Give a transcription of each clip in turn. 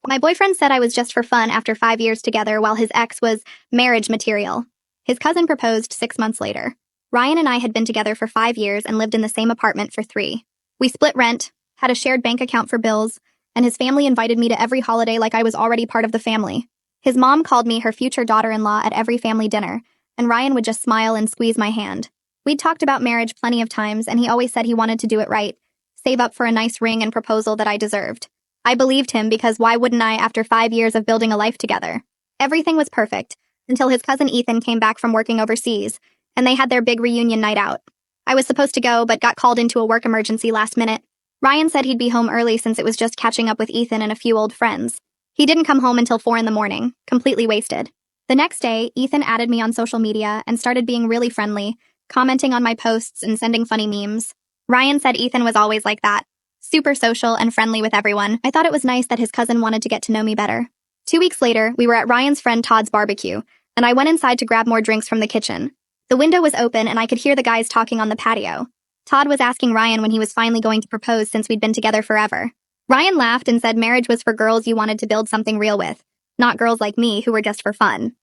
My boyfriend said I was just for fun after 5 years together while his ex was marriage material. His cousin proposed 6 months later. Ryan and I had been together for 5 years and lived in the same apartment for 3. We split rent, had a shared bank account for bills, and his family invited me to every holiday like I was already part of the family. His mom called me her future daughter-in-law at every family dinner, and Ryan would just smile and squeeze my hand. We'd talked about marriage plenty of times, and he always said he wanted to do it right, save up for a nice ring and proposal that I deserved. I believed him because why wouldn't I after 5 years of building a life together? Everything was perfect, until his cousin Ethan came back from working overseas, and they had their big reunion night out. I was supposed to go, but got called into a work emergency last minute. Ryan said he'd be home early since it was just catching up with Ethan and a few old friends. He didn't come home until 4 in the morning, completely wasted. The next day, Ethan added me on social media and started being really friendly, commenting on my posts and sending funny memes. Ryan said Ethan was always like that, super social and friendly with everyone. I thought it was nice that his cousin wanted to get to know me better. 2 weeks later, we were at Ryan's friend Todd's barbecue, and I went inside to grab more drinks from the kitchen. The window was open and I could hear the guys talking on the patio. Todd was asking Ryan when he was finally going to propose since we'd been together forever. Ryan laughed and said marriage was for girls you wanted to build something real with, not girls like me who were just for fun.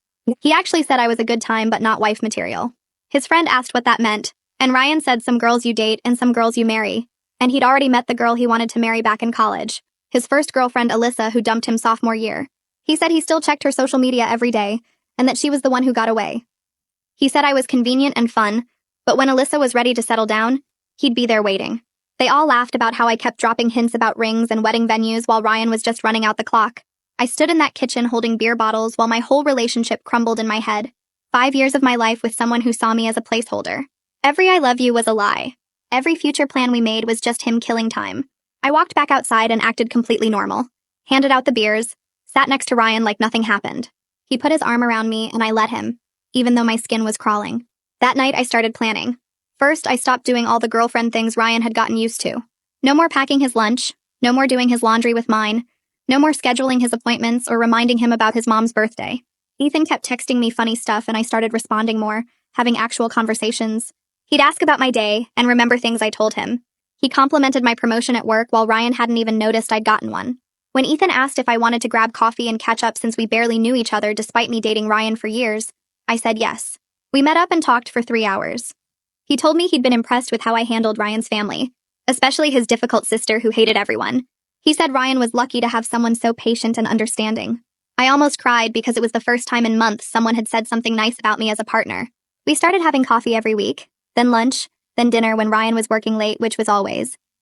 He actually said I was a good time but not wife material. His friend asked what that meant, and Ryan said some girls you date and some girls you marry. And he'd already met the girl he wanted to marry back in college, his first girlfriend Alyssa, who dumped him sophomore year. He said he still checked her social media every day, and that she was the one who got away. He said I was convenient and fun, but when Alyssa was ready to settle down, he'd be there waiting. They all laughed about how I kept dropping hints about rings and wedding venues while Ryan was just running out the clock. I stood in that kitchen holding beer bottles while my whole relationship crumbled in my head. 5 years of my life with someone who saw me as a placeholder. Every I love you was a lie. Every future plan we made was just him killing time. I walked back outside and acted completely normal. Handed out the beers, sat next to Ryan like nothing happened. He put his arm around me and I let him, even though my skin was crawling. That night I started planning. First, I stopped doing all the girlfriend things Ryan had gotten used to. No more packing his lunch, no more doing his laundry with mine, no more scheduling his appointments or reminding him about his mom's birthday. Ethan kept texting me funny stuff and I started responding more, having actual conversations. He'd ask about my day and remember things I told him. He complimented my promotion at work while Ryan hadn't even noticed I'd gotten one. When Ethan asked if I wanted to grab coffee and catch up since we barely knew each other despite me dating Ryan for years, I said yes. We met up and talked for 3 hours. He told me he'd been impressed with how I handled Ryan's family, especially his difficult sister who hated everyone. He said Ryan was lucky to have someone so patient and understanding. I almost cried because it was the first time in months someone had said something nice about me as a partner. We started having coffee every week, then lunch, then dinner when Ryan was working late, which was always.